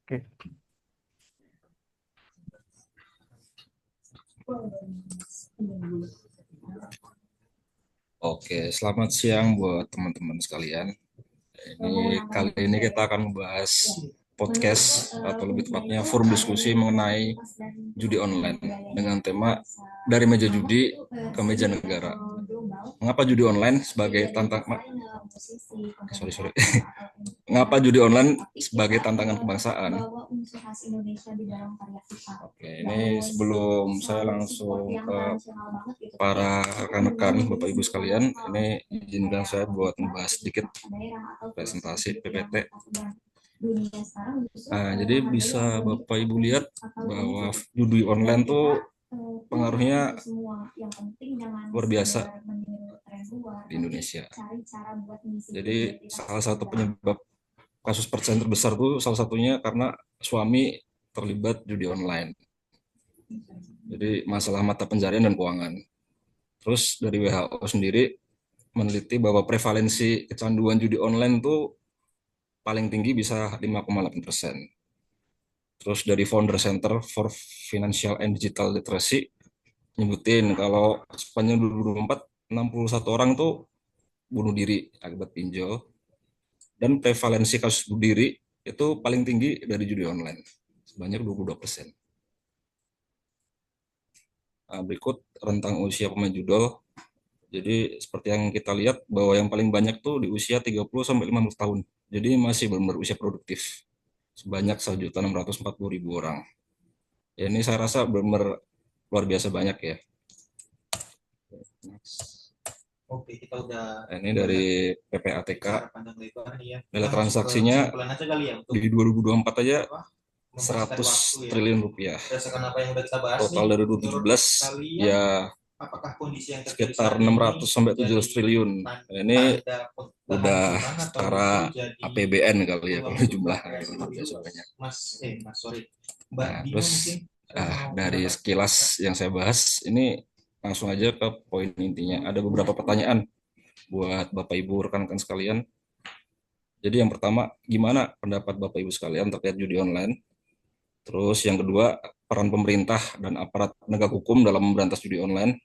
Oke. Oke, selamat siang buat teman-teman sekalian. Kali ini kita akan membahas podcast atau lebih tepatnya forum diskusi mengenai judi online dengan tema dari meja judi ke meja negara. Mengapa judi online sebagai sorry. Mengapa judi online sebagai tantangan kebangsaan? Oke, ini sebelum saya langsung ke para rekan-rekan Bapak Ibu sekalian, ini izinkan saya buat membahas sedikit presentasi PPT. Nah, jadi bisa Bapak Ibu lihat bahwa judi online tuh pengaruhnya luar biasa di Indonesia. Jadi salah satu penyebab kasus perceraian terbesar tuh salah satunya karena suami terlibat judi online. Jadi masalah mata pencarian dan keuangan. Terus dari WHO sendiri meneliti bahwa prevalensi kecanduan judi online itu paling tinggi bisa 5,8%. Terus dari Founder Center for Financial and Digital Literacy nyebutin kalau sepanjang 2024 61 orang tuh bunuh diri akibat pinjol, dan prevalensi kasus bunuh diri itu paling tinggi dari judi online sebanyak 22%. Nah, berikut rentang usia pemain judol. Jadi seperti yang kita lihat bahwa yang paling banyak tuh di usia 30 sampai 50 tahun. Jadi masih benar-benar usia produktif. Sebanyak 1.640.000 orang. Ya, ini saya rasa benar-benar luar biasa banyak ya. Oke, kita udah. Nah, ini dari PPATK. Nilai transaksinya di 2024 aja 100 triliun rupiah. Total dari 2017 ya sekitar 600 sampai 700 triliun. Nah, ini udah setara APBN kali ya kalau jumlah biasanya. Nah, terus dari sekilas yang saya bahas ini langsung aja ke poin intinya. Ada beberapa pertanyaan buat Bapak Ibu rekan-rekan sekalian. Jadi yang pertama, gimana pendapat Bapak Ibu sekalian terkait judi online? Terus yang kedua, peran pemerintah dan aparat penegak hukum dalam memberantas judi online,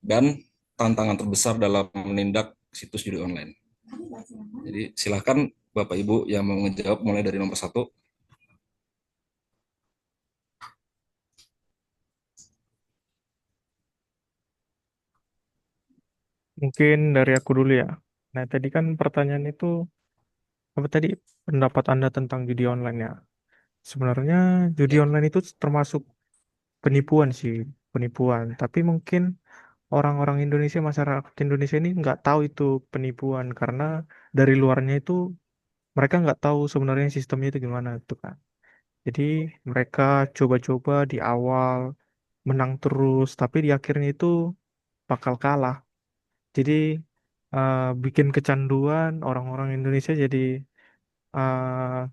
dan tantangan terbesar dalam menindak situs judi online. Jadi silakan Bapak Ibu yang mau menjawab mulai dari nomor 1. Mungkin dari aku dulu ya. Nah, tadi kan pertanyaan itu apa tadi pendapat Anda tentang judi online ya? Sebenarnya judi Ya, online itu termasuk penipuan sih, penipuan. Tapi mungkin orang-orang Indonesia, masyarakat Indonesia ini nggak tahu itu penipuan karena dari luarnya itu mereka nggak tahu sebenarnya sistemnya itu gimana tuh kan. Jadi mereka coba-coba di awal menang terus, tapi di akhirnya itu bakal kalah. Jadi bikin kecanduan orang-orang Indonesia jadi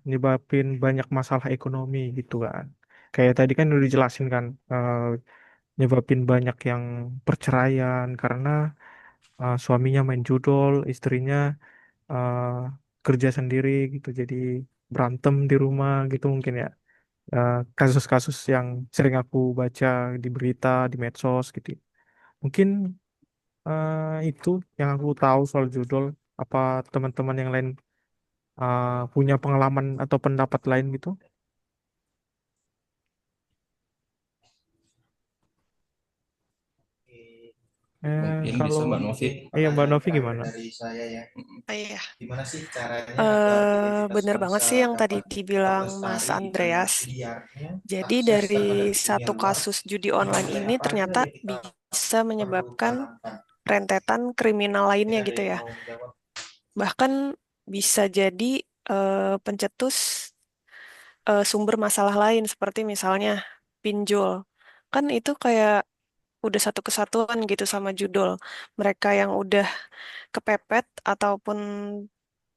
nyebabin banyak masalah ekonomi gitu kan. Kayak tadi kan udah dijelasin kan, nyebabin banyak yang perceraian karena suaminya main judol, istrinya uh, kerja sendiri gitu. Jadi berantem di rumah gitu mungkin ya. Kasus-kasus yang sering aku baca di berita, di medsos gitu. Mungkin itu yang aku tahu soal judol. Apa teman-teman yang lain punya pengalaman atau pendapat lain gitu? mungkin bisa Kalau Mbak Novi. iya Mbak Novi gimana? Dari saya ya. Iya, Gimana sih caranya agar identitas bener banget bangsa sih yang tadi dapat tetap dibilang Mas lestari di tengah Andreas. liarnya Jadi akses dari terhadap dunia satu luar? kasus judi Nah, online mulai ini apa aja ternyata yang kita bisa perlu menyebabkan tanamkan? rentetan kriminal Mungkin lainnya ada gitu yang ya. mau menjawab. Bahkan bisa jadi pencetus sumber masalah lain seperti misalnya pinjol. Kan itu kayak udah satu kesatuan gitu sama judul. Mereka yang udah kepepet ataupun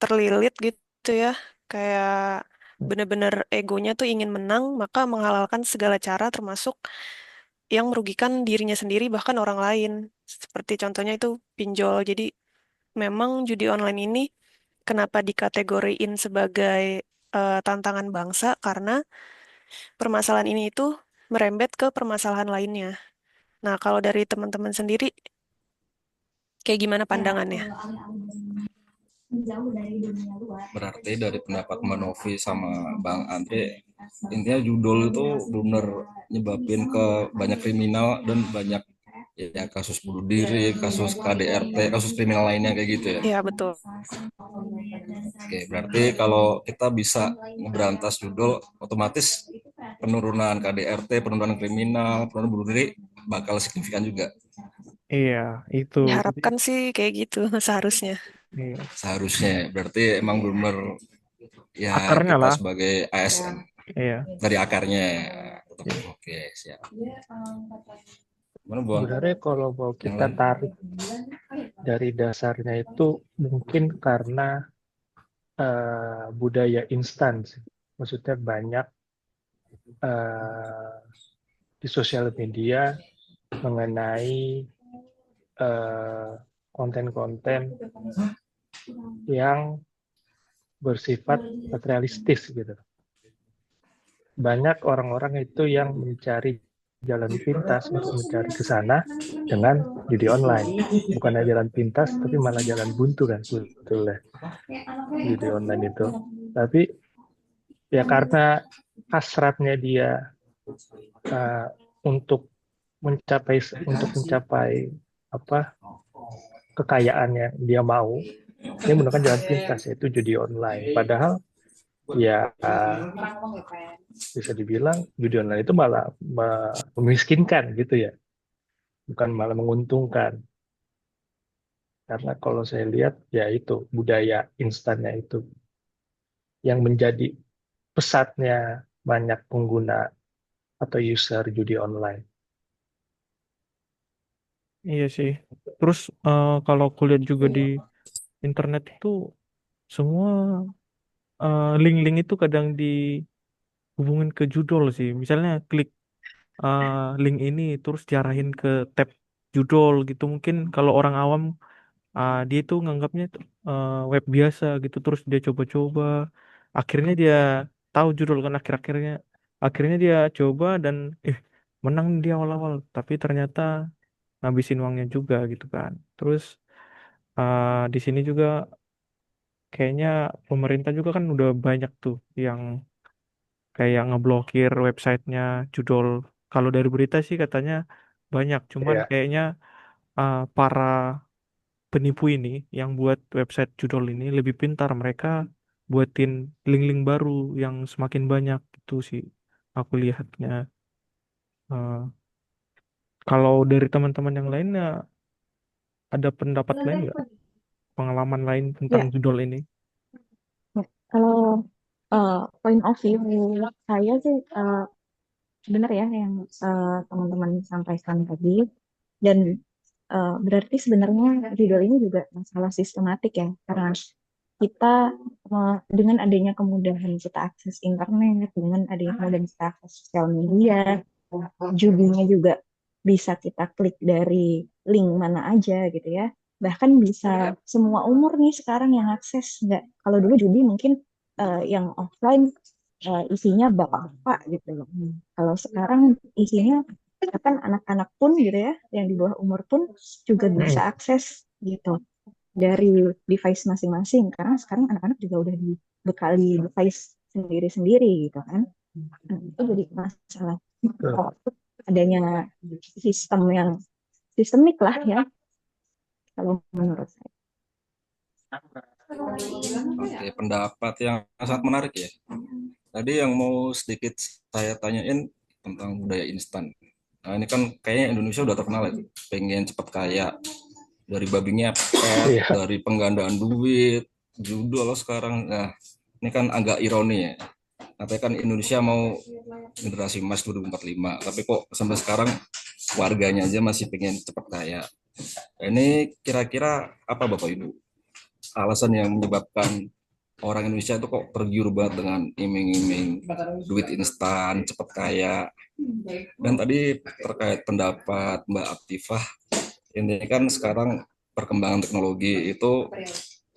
terlilit gitu ya, kayak bener-bener egonya tuh ingin menang, maka menghalalkan segala cara termasuk yang merugikan dirinya sendiri bahkan orang lain. Seperti contohnya itu pinjol. Jadi memang judi online ini kenapa dikategoriin sebagai tantangan bangsa karena permasalahan ini itu merembet ke permasalahan lainnya. Nah, kalau dari teman-teman sendiri, kayak gimana pandangannya? Berarti dari pendapat Mbak Novi sama Bang Andre, intinya judul itu benar nyebabin ke banyak kriminal dan banyak ya kasus bunuh diri, kasus KDRT, kasus kriminal lainnya kayak gitu ya. Iya, betul. Oke, berarti kalau kita bisa ngeberantas judul, otomatis penurunan KDRT, penurunan kriminal, penurunan bunuh diri bakal signifikan juga. Iya, itu. Jadi, Diharapkan sih kayak gitu seharusnya. iya. Seharusnya, berarti emang benar ya Akarnya kita lah. sebagai ASN Iya. dari akarnya. Iya. Oke, siap. Mana Bon? Sebenarnya kalau mau Yang kita lain? tarik dari dasarnya itu mungkin karena budaya instan sih. Maksudnya banyak eh, di sosial media mengenai eh, konten-konten yang bersifat materialistis gitu. Banyak orang-orang itu yang mencari jalan pintas untuk mencari ke sana dengan judi online. Bukannya jalan pintas, tapi malah jalan buntu kan sebetulnya judi online itu. Tapi ya karena hasratnya dia uh, untuk mencapai apa kekayaan yang dia mau, dia menggunakan jalan pintas yaitu judi online. Padahal ya bisa dibilang judi online itu malah memiskinkan gitu ya, bukan malah menguntungkan. Karena kalau saya lihat ya itu budaya instannya itu yang menjadi pesatnya banyak pengguna atau user judi online. Iya sih. Terus kalau kulihat juga di internet itu semua link-link itu kadang dihubungin ke judul sih. Misalnya klik eh, link ini terus diarahin ke tab judul gitu. Mungkin kalau orang awam dia itu nganggapnya itu, web biasa gitu. Terus dia coba-coba. Akhirnya dia tahu judul kan akhirnya dia coba dan menang dia awal-awal. Tapi ternyata ngabisin uangnya juga gitu kan. Terus di sini juga kayaknya pemerintah juga kan udah banyak tuh yang kayak ngeblokir websitenya judul. Kalau dari berita sih katanya banyak, cuman Ya, kayaknya para penipu ini yang buat website judul ini lebih pintar. Mereka buatin link-link baru yang semakin banyak itu sih aku lihatnya. Eh, Kalau dari teman-teman yang lainnya ada pendapat lain nggak? Pengalaman lain tentang Ya, judul ini? kalau point of view saya sih benar ya yang teman-teman sampaikan tadi. Dan berarti sebenarnya judul ini juga masalah sistematik ya, karena kita dengan adanya kemudahan kita akses internet, dengan adanya kemudahan kita akses sosial media, judinya juga bisa kita klik dari link mana aja gitu ya. Bahkan bisa semua umur nih sekarang yang akses. Nggak, kalau dulu judi mungkin yang offline isinya bapak-bapak gitu loh. Kalau sekarang isinya bahkan anak-anak pun gitu ya, yang di bawah umur pun juga bisa mm, akses gitu dari device masing-masing. Karena sekarang anak-anak juga udah dibekali device sendiri-sendiri gitu kan. Nah, itu jadi masalah. betul. Adanya sistem yang sistemik lah ya, kalau menurut saya. Oke, pendapat yang sangat menarik ya. Tadi yang mau sedikit saya tanyain tentang budaya instan. Nah, ini kan kayaknya Indonesia udah terkenal ya, pengen cepat kaya dari babi ngepet, Iya, dari penggandaan duit, judul sekarang. Nah, ini kan agak ironi ya. Katanya kan Indonesia mau generasi emas 2045, tapi kok sampai sekarang warganya aja masih pengen cepat kaya. Nah, ini kira-kira apa Bapak Ibu? Alasan yang menyebabkan orang Indonesia itu kok tergiur banget dengan iming-iming duit instan, cepat kaya. Dan tadi terkait pendapat Mbak Aptifah, ini kan sekarang perkembangan teknologi itu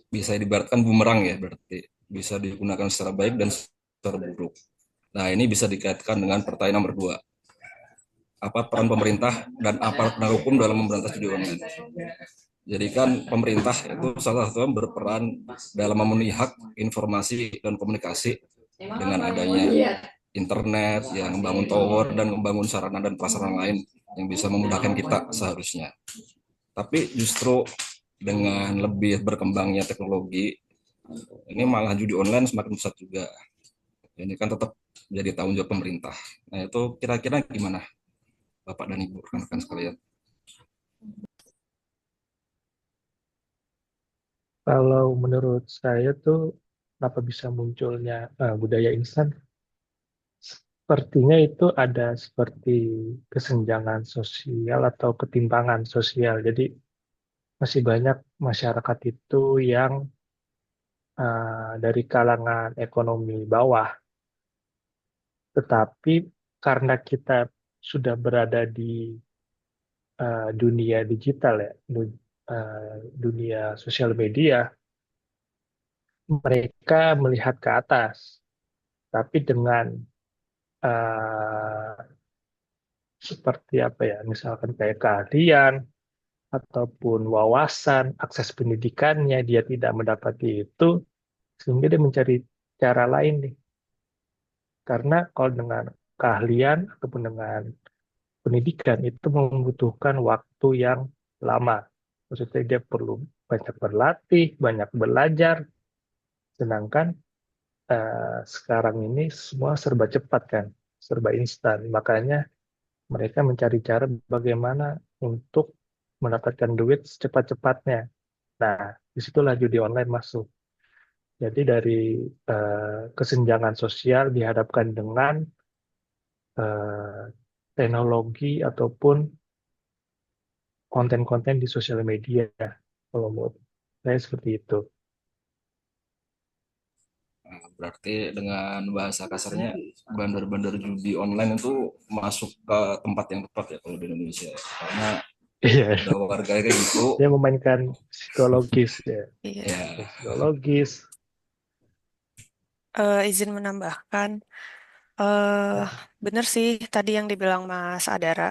bisa diibaratkan bumerang ya, berarti bisa digunakan secara baik dan terburuk. Nah, ini bisa dikaitkan dengan pertanyaan nomor 2. Apa peran pemerintah dan aparat penegak hukum dalam memberantas judi online? Jadi kan pemerintah itu salah satu yang berperan dalam memenuhi hak informasi dan komunikasi dengan adanya internet, yang membangun tower dan membangun sarana dan prasarana lain yang bisa memudahkan kita seharusnya. Tapi justru dengan lebih berkembangnya teknologi, ini malah judi online semakin besar juga. Ini kan tetap jadi tanggung jawab pemerintah. Nah, itu kira-kira gimana Bapak dan Ibu rekan-rekan sekalian? Kalau menurut saya tuh kenapa bisa munculnya budaya instan? Sepertinya itu ada seperti kesenjangan sosial atau ketimpangan sosial. Jadi masih banyak masyarakat itu yang dari kalangan ekonomi bawah, tetapi karena kita sudah berada di dunia digital ya, dunia sosial media, mereka melihat ke atas, tapi dengan eh, seperti apa ya, misalkan kayak keahlian ataupun wawasan, akses pendidikannya dia tidak mendapati itu, sehingga dia mencari cara lain nih. Karena kalau dengan keahlian ataupun dengan pendidikan itu membutuhkan waktu yang lama. Maksudnya dia perlu banyak berlatih, banyak belajar, sedangkan sekarang ini semua serba cepat kan, serba instan. Makanya mereka mencari cara bagaimana untuk mendapatkan duit secepat-cepatnya. Nah, disitulah judi online masuk. Jadi dari kesenjangan sosial dihadapkan dengan eh, teknologi ataupun konten-konten di sosial media. Kalau menurut saya seperti itu. Nah, berarti dengan bahasa kasarnya bandar-bandar judi online itu masuk ke tempat yang tepat ya kalau di Indonesia. Karena Iya, ada warga kayak gitu. dia memainkan psikologis ya, Iya. Ya, psikologis. Izin menambahkan, eh bener sih tadi yang dibilang Mas Adara.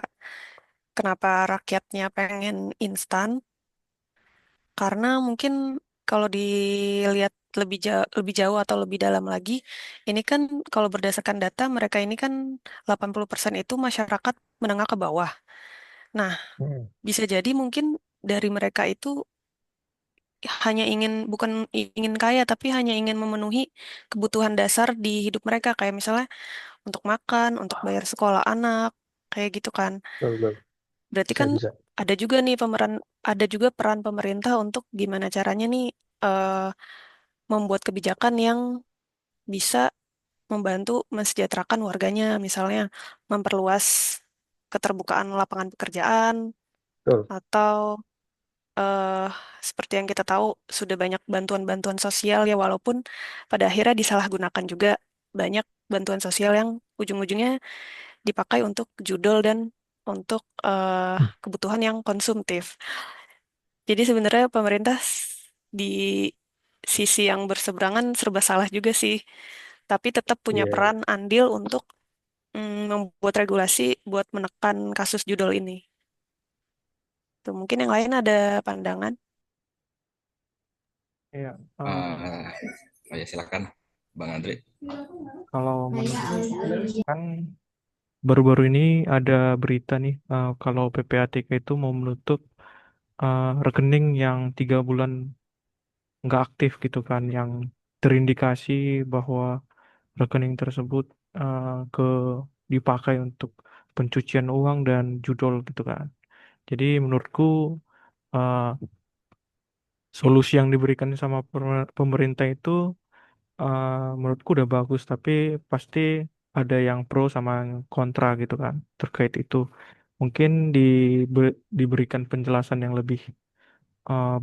Kenapa rakyatnya pengen instan? Karena mungkin kalau dilihat lebih jauh atau lebih dalam lagi, ini kan kalau berdasarkan data mereka ini kan 80% itu masyarakat menengah ke bawah. Nah, Hmm, bisa jadi mungkin dari mereka itu hanya ingin bukan ingin kaya tapi hanya ingin memenuhi kebutuhan dasar di hidup mereka kayak misalnya untuk makan, untuk bayar sekolah anak, kayak gitu kan. betul, betul. Berarti Bisa, kan bisa. ada juga peran pemerintah untuk gimana caranya nih eh, membuat kebijakan yang bisa membantu mensejahterakan warganya, misalnya memperluas keterbukaan lapangan pekerjaan Betul. atau eh, seperti yang kita tahu sudah banyak bantuan-bantuan sosial ya walaupun pada akhirnya disalahgunakan juga banyak bantuan sosial yang ujung-ujungnya dipakai untuk judol dan untuk Hmm, kebutuhan yang konsumtif. Jadi sebenarnya pemerintah di sisi yang berseberangan serba salah juga sih, tapi tetap punya iya. peran andil untuk membuat regulasi buat menekan kasus judol ini. Tuh, mungkin yang lain ada pandangan. Iya, ah, ya silakan Bang Andre. kalau menurutku kan baru-baru ini ada berita nih kalau PPATK itu mau menutup rekening yang 3 bulan nggak aktif gitu kan, yang terindikasi bahwa rekening tersebut ke dipakai untuk pencucian uang dan judol gitu kan. Jadi menurutku eh, solusi yang diberikan sama pemerintah itu menurutku udah bagus, tapi pasti ada yang pro sama yang kontra gitu kan terkait itu. Mungkin diberikan penjelasan yang lebih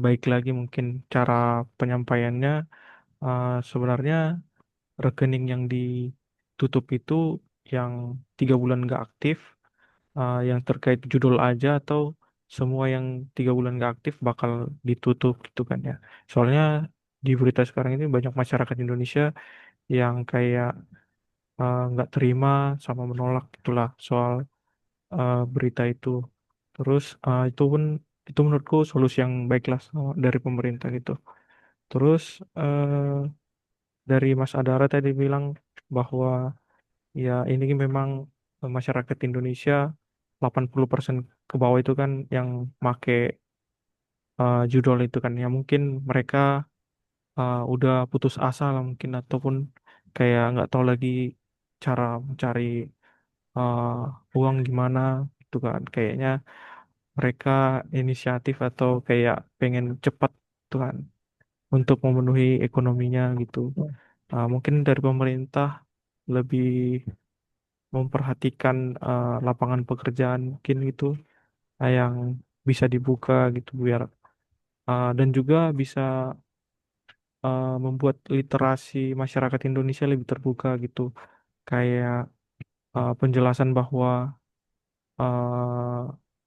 baik lagi, mungkin cara penyampaiannya. Sebenarnya rekening yang ditutup itu yang 3 bulan nggak aktif, yang terkait judul aja atau semua yang 3 bulan nggak aktif bakal ditutup gitu kan ya. Soalnya di berita sekarang ini banyak masyarakat Indonesia yang kayak nggak terima sama menolak itulah soal berita itu. Terus itu menurutku solusi yang baiklah dari pemerintah gitu. Terus dari Mas Adara tadi bilang bahwa ya ini memang masyarakat Indonesia 80% ke bawah itu kan yang make judol itu kan ya mungkin mereka udah putus asa lah mungkin ataupun kayak nggak tahu lagi cara mencari uang gimana gitu kan kayaknya mereka inisiatif atau kayak pengen cepat tuh kan untuk memenuhi ekonominya gitu. Mungkin dari pemerintah lebih memperhatikan lapangan pekerjaan mungkin gitu yang bisa dibuka gitu biar dan juga bisa membuat literasi masyarakat Indonesia lebih terbuka gitu kayak penjelasan bahwa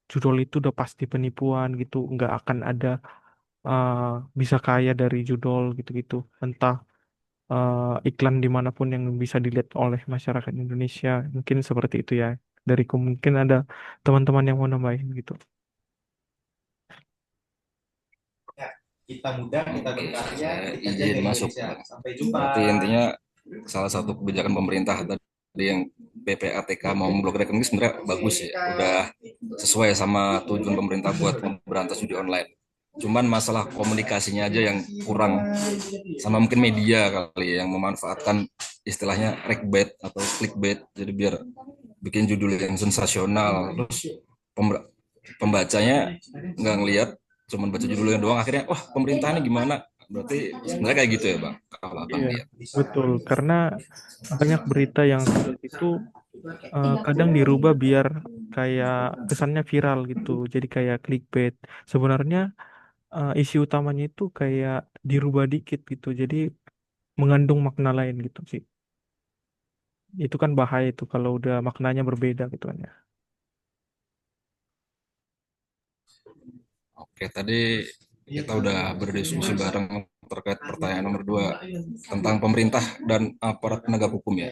judul itu udah pasti penipuan gitu nggak akan ada uh, bisa kaya dari judul gitu-gitu entah iklan dimanapun yang bisa dilihat oleh masyarakat Indonesia mungkin seperti itu ya dariku mungkin ada teman-teman yang mau nambahin gitu. Kita muda, kita berkarya, kita izin masuk. Berarti intinya salah satu kebijakan pemerintah tadi yang PPATK mau memblokir rekening sebenarnya bagus ya, udah sesuai sama tujuan pemerintah buat memberantas judi online. Cuman masalah komunikasinya aja yang kurang, sama mungkin media kali ya, yang memanfaatkan istilahnya clickbait atau clickbait, jadi biar bikin judul yang sensasional, terus pembacanya nggak ngelihat, cuman baca judulnya doang, akhirnya wah pemerintahannya gimana. Berarti sebenarnya kayak gitu ya bang, kalau abang Iya, lihat. betul. Karena banyak berita yang itu kadang dirubah biar kayak kesannya viral gitu. Jadi kayak clickbait. Sebenarnya isi utamanya itu kayak dirubah dikit gitu. Jadi mengandung makna lain gitu sih. Itu kan bahaya itu kalau udah maknanya berbeda gitu kan ya. Oke, tadi kita udah berdiskusi bareng terkait pertanyaan nomor 2 tentang pemerintah dan aparat penegak hukum ya.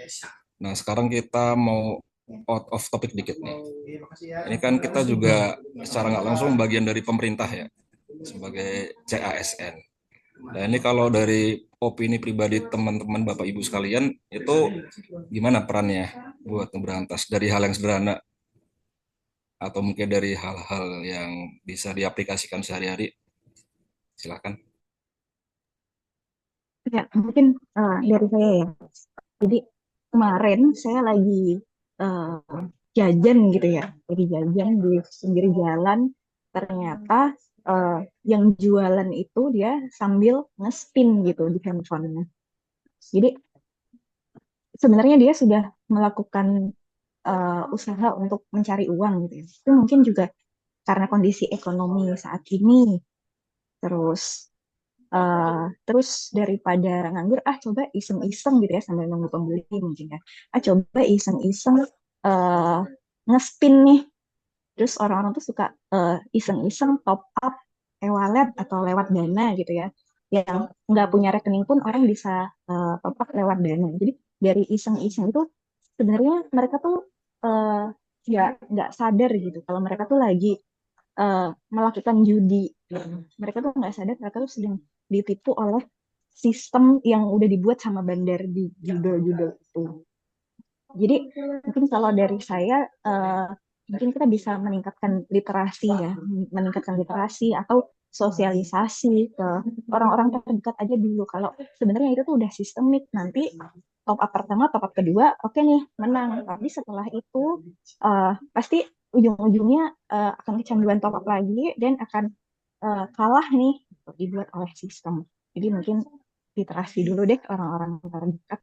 Nah, sekarang kita mau out of topic dikit nih. Ini kan kita juga secara nggak langsung bagian dari pemerintah ya, sebagai CASN. Nah, ini kalau dari opini pribadi teman-teman Bapak Ibu sekalian, itu gimana perannya buat memberantas dari hal yang sederhana atau mungkin dari hal-hal yang bisa diaplikasikan sehari-hari? Silakan. Ya, mungkin dari saya ya. Jadi kemarin saya lagi eh, jajan gitu ya, lagi jajan di pinggir jalan. Ternyata eh, yang jualan itu dia sambil nge-spin gitu di handphonenya. Jadi sebenarnya dia sudah melakukan usaha untuk mencari uang gitu ya. Itu mungkin juga karena kondisi ekonomi saat ini. Terus terus daripada nganggur, coba iseng-iseng gitu ya sambil nunggu pembeli mungkin ya. Coba iseng-iseng uh, ngespin nih. Terus orang-orang tuh suka iseng-iseng top up e-wallet atau lewat Dana gitu ya. Yang nggak punya rekening pun orang bisa top up lewat Dana. Jadi dari iseng-iseng itu sebenarnya mereka tuh uh, nggak sadar gitu kalau mereka tuh lagi uh, melakukan judi. Mereka tuh nggak sadar mereka tuh sedang ditipu oleh sistem yang udah dibuat sama bandar di judul-judul itu. Jadi mungkin kalau dari saya mungkin kita bisa meningkatkan literasi ya, meningkatkan literasi atau sosialisasi ke orang-orang terdekat aja dulu. Kalau sebenarnya itu tuh udah sistemik, nanti top up pertama, top up kedua, oke nih menang. Tapi setelah itu pasti ujung-ujungnya akan kecanduan top up lagi dan akan kalah nih gitu, dibuat oleh sistem. Jadi mungkin literasi dulu deh orang-orang terdekat.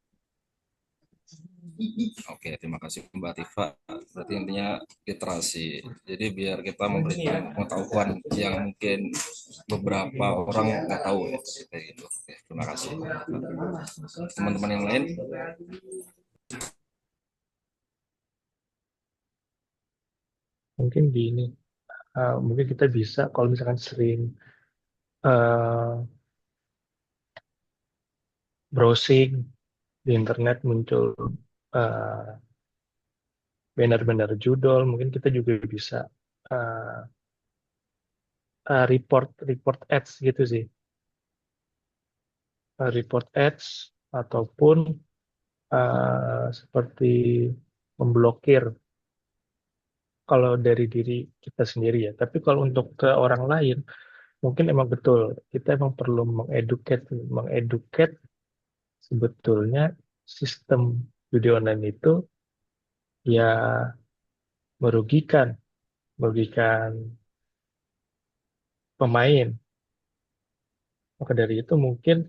Oke, terima kasih Mbak Tifa. Berarti intinya literasi. Jadi biar kita memberikan pengetahuan yang mungkin beberapa orang nggak tahu ya. Kayak gitu. Oke, terima kasih. Teman-teman yang lain, Mungkin gini, mungkin kita bisa kalau misalkan sering eh, browsing di internet muncul eh, banner-banner judul, mungkin kita juga bisa eh, report report ads gitu sih. Report ads ataupun seperti memblokir kalau dari diri kita sendiri ya. Tapi kalau untuk ke orang lain, mungkin emang betul kita emang perlu mengeduket sebetulnya sistem judi online itu ya merugikan, merugikan pemain. Maka dari itu mungkin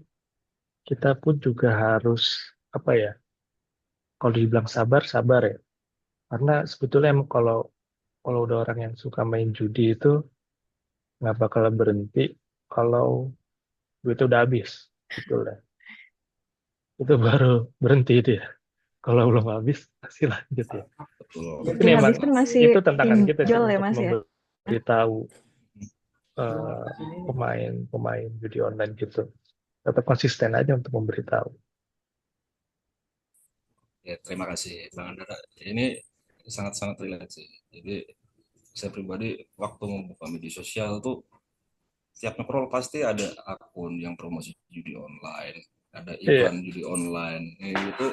kita pun juga harus apa ya? Kalau dibilang sabar, sabar ya. Karena sebetulnya emang kalau kalau udah orang yang suka main judi itu nggak bakal berhenti kalau duitnya udah habis, gitu lah. Itu baru berhenti itu ya. Kalau belum habis, pasti lanjut ya. Betul. Tapi Udah emang habis pun masih itu tantangan kita sih pinjol ya untuk Mas ya. memberitahu pemain-pemain judi online gitu. Tetap konsisten aja untuk memberitahu. Ya, terima kasih Bang Andara. Ini sangat-sangat relate sih. Jadi saya pribadi waktu membuka media sosial tuh tiap ngeprol pasti ada akun yang promosi judi online, ada Iya. iklan judi online. Itu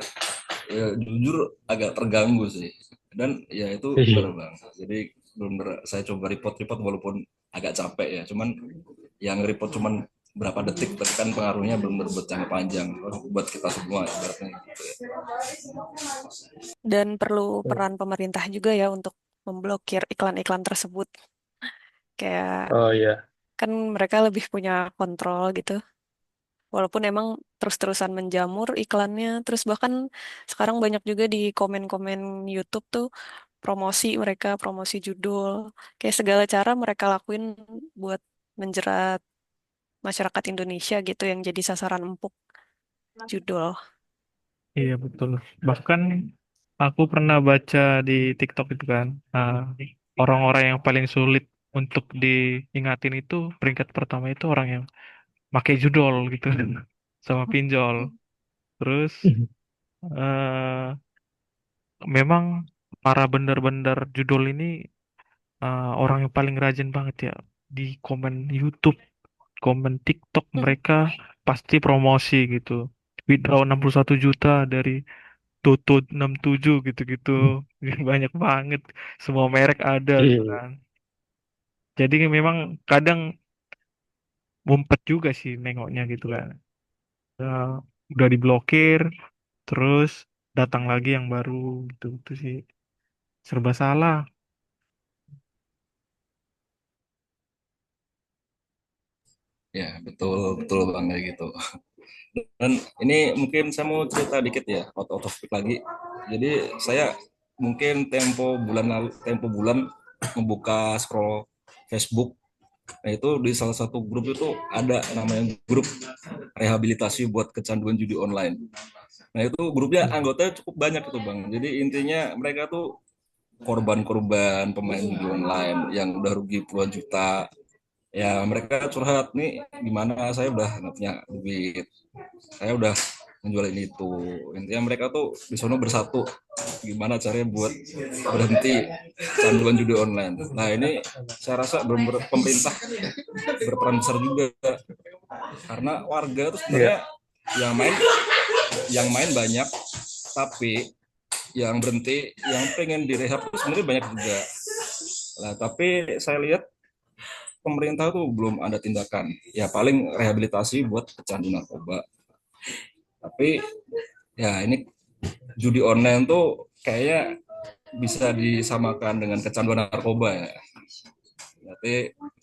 ya, jujur agak terganggu sih. Dan ya itu benar Iya. Bang. Jadi benar saya coba report-report walaupun agak capek ya. Cuman yang report cuman berapa detik tapi kan pengaruhnya benar-benar buat jangka panjang buat kita semua ibaratnya gitu ya. Dan perlu peran pemerintah juga ya untuk memblokir iklan-iklan tersebut. Kayak Oh iya. kan mereka lebih punya kontrol gitu. Walaupun emang terus-terusan menjamur iklannya, terus bahkan sekarang banyak juga di komen-komen YouTube tuh promosi mereka, promosi judul. Kayak segala cara mereka lakuin buat menjerat masyarakat Indonesia gitu yang jadi sasaran empuk judul. Iya betul. Bahkan aku pernah baca di TikTok itu kan, orang-orang yang paling sulit untuk diingatin itu peringkat pertama itu orang yang pakai judol gitu sama pinjol. Terus eh, memang para bener-bener judol ini orang yang paling rajin banget ya di komen YouTube, komen TikTok mereka pasti promosi gitu. Withdraw 61 juta dari Toto 67 gitu-gitu. Banyak banget. Semua merek ada gitu Iya. kan. Jadi memang kadang mumpet juga sih nengoknya gitu kan. Eh, udah diblokir, terus datang lagi yang baru gitu, gitu sih. Serba salah. Ya, betul betul Bang kayak gitu. Dan ini mungkin saya mau cerita dikit ya, out of topic lagi. Jadi saya mungkin tempo bulan membuka scroll Facebook. Nah itu di salah satu grup itu ada namanya grup rehabilitasi buat kecanduan judi online. Nah itu grupnya anggotanya cukup banyak itu Bang. Jadi intinya mereka tuh korban-korban pemain judi online yang udah rugi puluhan juta. Ya mereka curhat nih gimana saya udah nggak punya duit, saya udah menjual ini itu. Intinya mereka tuh di sana bersatu gimana caranya buat berhenti canduan judi online. Nah ini saya rasa pemerintah berperan besar juga karena warga tuh Iya. sebenarnya yang main banyak, tapi yang berhenti yang pengen direhab tuh sebenarnya banyak juga. Nah tapi saya lihat pemerintah tuh belum ada tindakan, ya paling rehabilitasi buat pecandu narkoba. Tapi ya ini judi online tuh kayaknya bisa disamakan dengan kecanduan narkoba ya. Berarti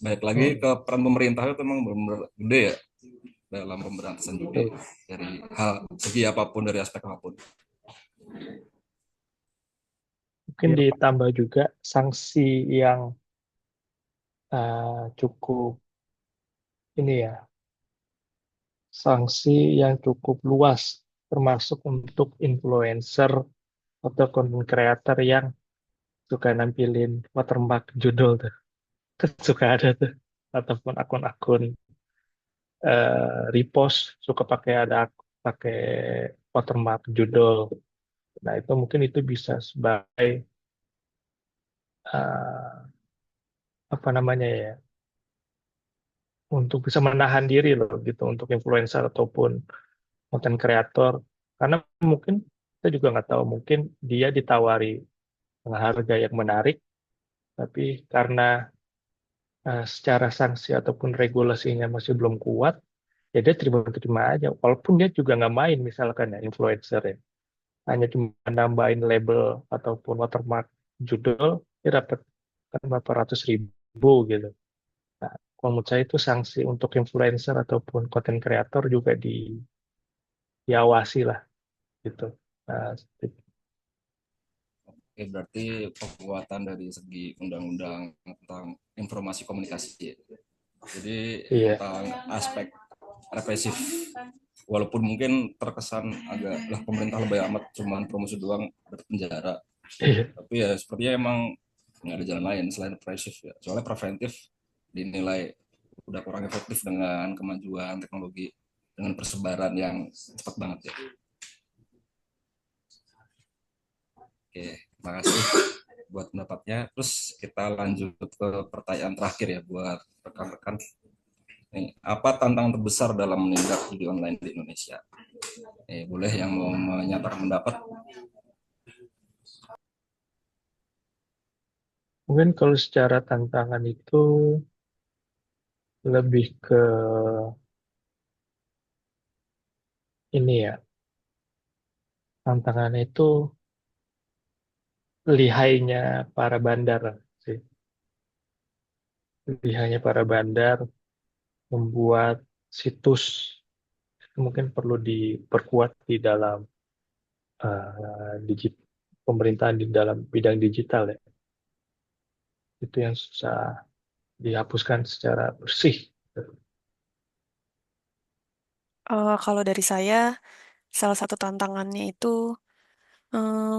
baik lagi ke peran pemerintah itu memang benar-benar gede ya dalam pemberantasan judi Betul. dari hal segi apapun, dari aspek apapun. Mungkin Iya, Pak. ditambah juga sanksi yang cukup ini ya, sanksi yang cukup luas, termasuk untuk influencer atau content creator yang suka nampilin watermark judul tuh. Kan suka ada tuh. Ataupun akun-akun repost suka pakai watermark judul. Nah, itu mungkin itu bisa sebagai apa namanya ya, untuk bisa menahan diri loh gitu untuk influencer ataupun konten kreator. Karena mungkin kita juga nggak tahu, mungkin dia ditawari dengan harga yang menarik, tapi karena secara sanksi ataupun regulasinya masih belum kuat, ya dia terima-terima aja. Walaupun dia juga nggak main misalkan ya influencer ya, hanya cuma nambahin label ataupun watermark judul, dia dapat kan berapa ratus ribu gitu. Nah, kalau menurut saya itu sanksi untuk influencer ataupun konten kreator juga diawasi lah gitu. Nah, Oke, berarti penguatan dari segi undang-undang tentang informasi komunikasi ya. Jadi iya, tentang aspek represif, walaupun mungkin terkesan agak lah pemerintah lebih amat cuman promosi doang berpenjara, iya, tapi ya sepertinya emang nggak ada jalan lain selain represif ya. Soalnya preventif dinilai udah kurang efektif dengan kemajuan teknologi, dengan persebaran yang cepat banget ya. Oke, terima kasih buat pendapatnya. Terus kita lanjut ke pertanyaan terakhir ya buat rekan-rekan. Nih, apa tantangan terbesar dalam menindak judi online di Indonesia? Boleh yang mau menyatakan pendapat? mungkin kalau secara tantangan itu lebih ke ini ya, tantangannya itu lihainya para bandar sih. Lihainya para bandar membuat situs itu mungkin perlu diperkuat di dalam digit pemerintahan di dalam bidang digital ya. Itu yang susah dihapuskan secara bersih. Kalau dari saya, salah satu tantangannya itu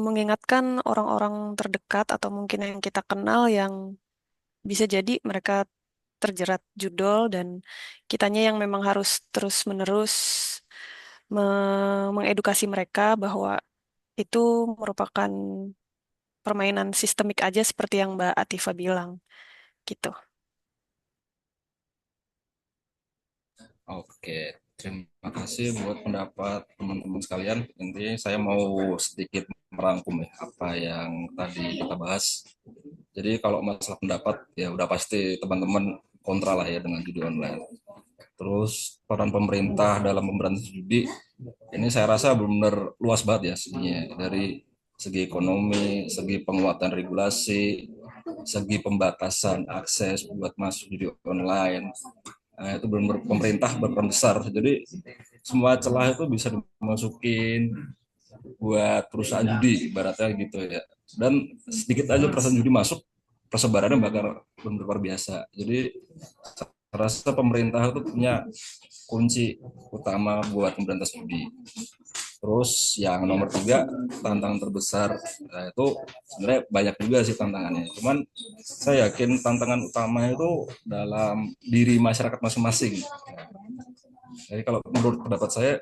mengingatkan orang-orang terdekat atau mungkin yang kita kenal yang bisa jadi mereka terjerat judol dan kitanya yang memang harus terus-menerus mengedukasi mereka bahwa itu merupakan permainan sistemik aja seperti yang Mbak Atifa bilang gitu. Oke, terima kasih buat pendapat teman-teman sekalian. Intinya saya mau sedikit merangkum ya apa yang tadi kita bahas. Jadi kalau masalah pendapat ya udah pasti teman-teman kontra lah ya dengan judi online. Terus peran pemerintah dalam memberantas judi ini saya rasa benar-benar luas banget ya seginya, dari segi ekonomi, segi penguatan regulasi, segi pembatasan akses buat masuk judi online. Nah, itu benar-benar pemerintah berperan besar. Jadi semua celah itu bisa dimasukin buat perusahaan judi, ibaratnya gitu ya. Dan sedikit aja perusahaan judi masuk, persebarannya bakal benar luar biasa. Jadi rasa pemerintah itu punya kunci utama buat memberantas judi. Terus yang nomor tiga, tantangan terbesar, nah itu sebenarnya banyak juga sih tantangannya. Cuman saya yakin tantangan utama itu dalam diri masyarakat masing-masing. Jadi kalau menurut pendapat saya,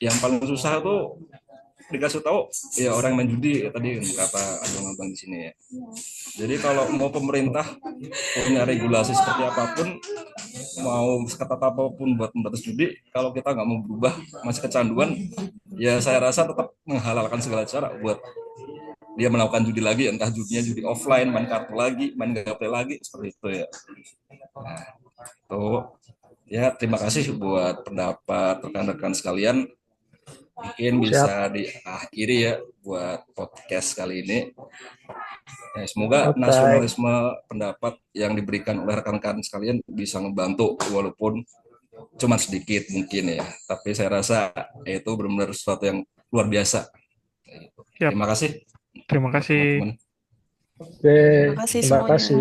yang paling susah tuh dikasih tahu ya orang yang main judi ya, tadi kata abang-abang di sini ya. Jadi kalau mau pemerintah punya regulasi seperti apapun, mau seketat apapun buat membatasi judi, kalau kita nggak mau berubah masih kecanduan, ya saya rasa tetap menghalalkan segala cara buat dia melakukan judi lagi, entah judinya judi offline, main kartu lagi, main gaple lagi, seperti itu ya. Nah, itu ya, terima kasih buat pendapat rekan-rekan sekalian. Mungkin Siap. bisa diakhiri ya buat podcast kali ini. Ya, semoga Oke. nasionalisme pendapat yang diberikan oleh rekan-rekan sekalian bisa membantu walaupun cuma sedikit mungkin ya. Tapi saya rasa itu benar-benar sesuatu yang luar biasa. Siap. Terima kasih Terima kasih. teman-teman. Oke, Terima kasih terima semuanya. kasih.